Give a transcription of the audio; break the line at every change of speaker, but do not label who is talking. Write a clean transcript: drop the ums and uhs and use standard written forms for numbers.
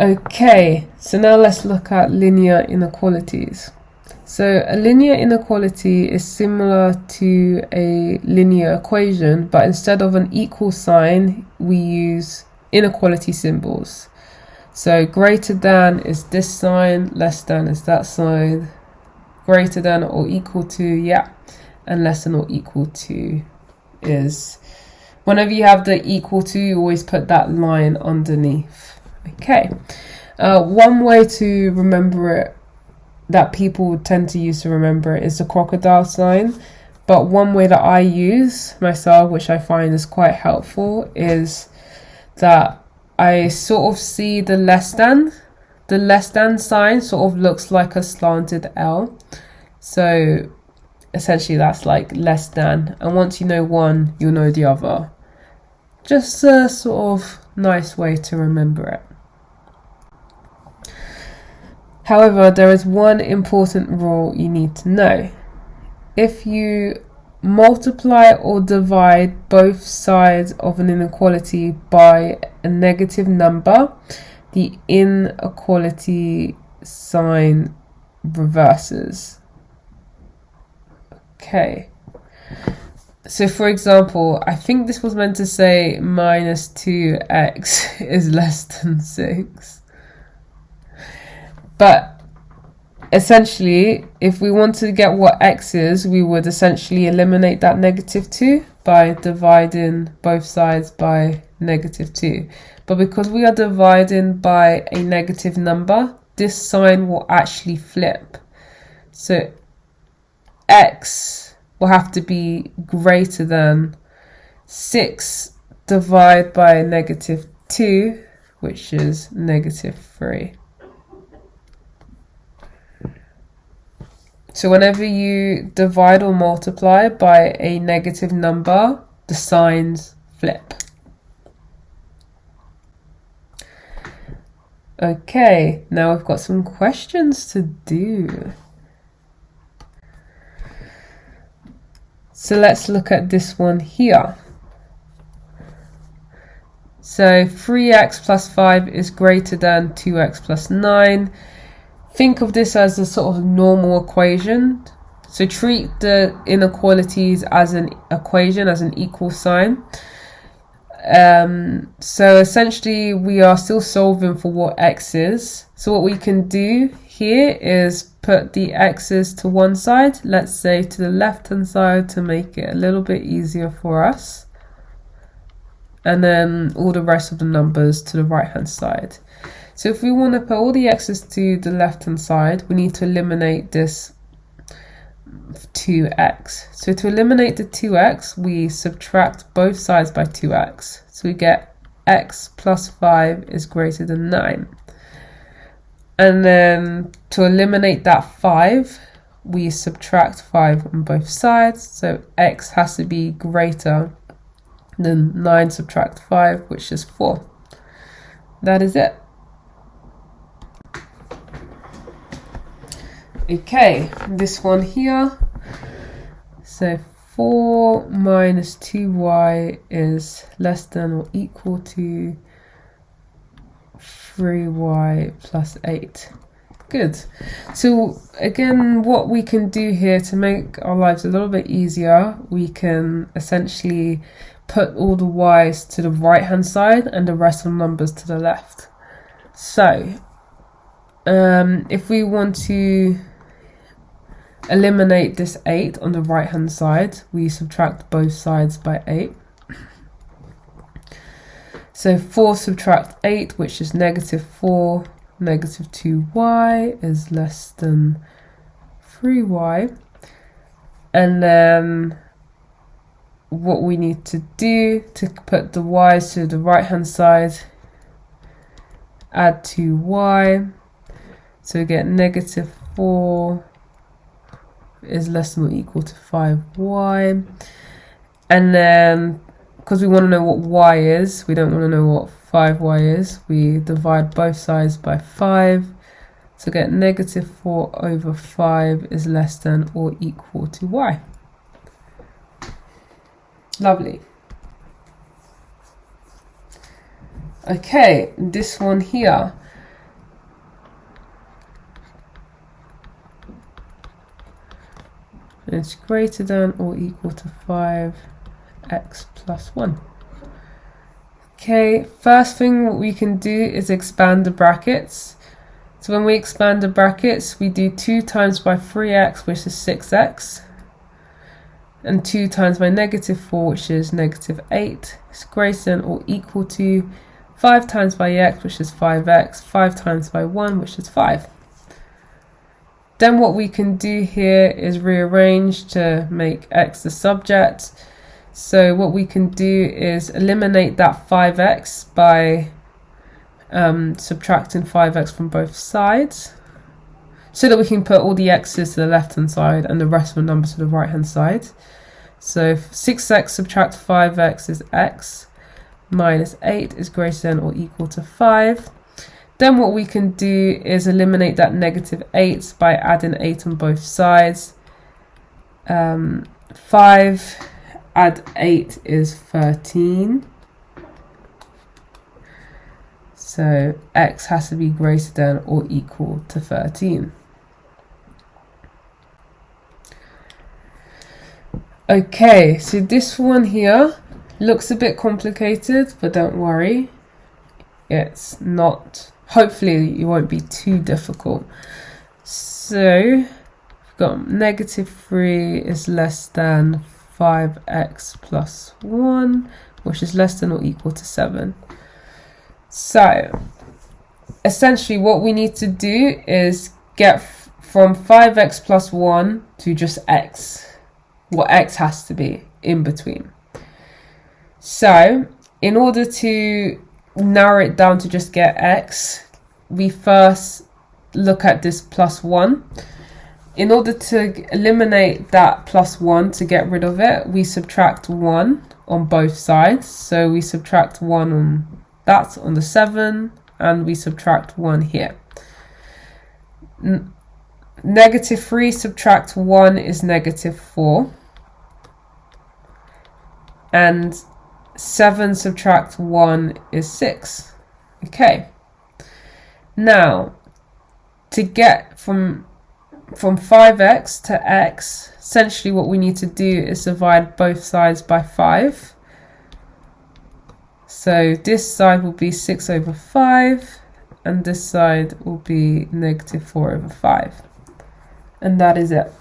Okay, so now let's look at linear inequalities. So a linear inequality is similar to a linear equation, but instead of an equal sign, we use inequality symbols. So greater than is this sign, less than is that sign, greater than or equal to, yeah, and less than or equal to is, whenever you have the equal to, you always put that line underneath. Okay, one way to remember it that people tend to use to remember it is the crocodile sign, but one way that I use myself, which I find is quite helpful, is that I sort of see the less than sign sort of looks like a slanted L, so essentially that's like less than, and once you know one, you'll know the other. Just a sort of nice way to remember it. However, there is one important rule you need to know. If you multiply or divide both sides of an inequality by a negative number, the inequality sign reverses. Okay. So for example, I think this was meant to say minus 2x is less than 6. But essentially, if we want to get what x is, we would essentially eliminate that negative 2 by dividing both sides by negative 2. But because we are dividing by a negative number, this sign will actually flip. So x will have to be greater than 6 divided by negative 2, which is negative 3. So whenever you divide or multiply by a negative number, the signs flip. Okay, now we've got some questions to do. So let's look at this one here. So 3x plus 5 is greater than 2x plus 9. Think of this as a sort of normal equation. So treat the inequalities as an equation, as an equal sign. So essentially we are still solving for what x is. So what we can do here is put the x's to one side, let's say to the left hand side to make it a little bit easier for us. And then all the rest of the numbers to the right hand side. So if we want to put all the x's to the left hand side, we need to eliminate this 2x. So to eliminate the 2x, we subtract both sides by 2x. So we get x plus 5 is greater than 9. And then to eliminate that 5, we subtract 5 on both sides. So x has to be greater than 9 subtract 5, which is 4. That is it. Okay, this one here. So 4 minus 2y is less than or equal to 3y plus 8. Good. So again, what we can do here to make our lives a little bit easier, we can essentially put all the y's to the right hand side and the rest of the numbers to the left. So if we want to eliminate this 8 on the right hand side, we subtract both sides by 8. So 4 subtract 8, which is negative 4, negative 2y is less than 3y. And then what we need to do to put the y's to the right hand side, add 2y. So we get negative 4 is less than or equal to 5y. And then because we want to know what y is, we don't want to know what 5y is, we divide both sides by 5 to get negative 4 over 5 is less than or equal to y. Lovely. Okay, this one here. going to be greater than or equal to 5x plus 1. Okay, first thing what we can do is expand the brackets. So when we expand the brackets, we do 2 times by 3x, which is 6x, and 2 times by negative 4, which is negative 8, is greater than or equal to 5 times by x, which is 5x, 5 times by 1, which is 5. Then what we can do here is rearrange to make x the subject. So what we can do is eliminate that 5x by subtracting 5x from both sides, so that we can put all the x's to the left hand side and the rest of the numbers to the right hand side. So 6x subtract 5x is x, minus 8 is greater than or equal to 5. Then what we can do is eliminate that negative 8 by adding 8 on both sides. 5 add 8 is 13. So x has to be greater than or equal to 13. Okay, so this one here looks a bit complicated, but don't worry. It's not, hopefully it won't be too difficult. So we've got negative 3 is less than 5x plus 1, which is less than or equal to 7. So essentially what we need to do is get from 5x plus 1 to just x, what x has to be in between. So in order to narrow it down to just get x, we first look at this plus 1. In order to eliminate that plus 1, to get rid of it, we subtract 1 on both sides. So we subtract 1 on that, on the 7, and we subtract 1 here. Negative 3 subtract 1 is negative 4. And 7 subtract 1 is 6. Okay. Now, to get from 5x to x, essentially what we need to do is divide both sides by 5. So this side will be 6 over 5, and this side will be negative 4 over 5. And that is it.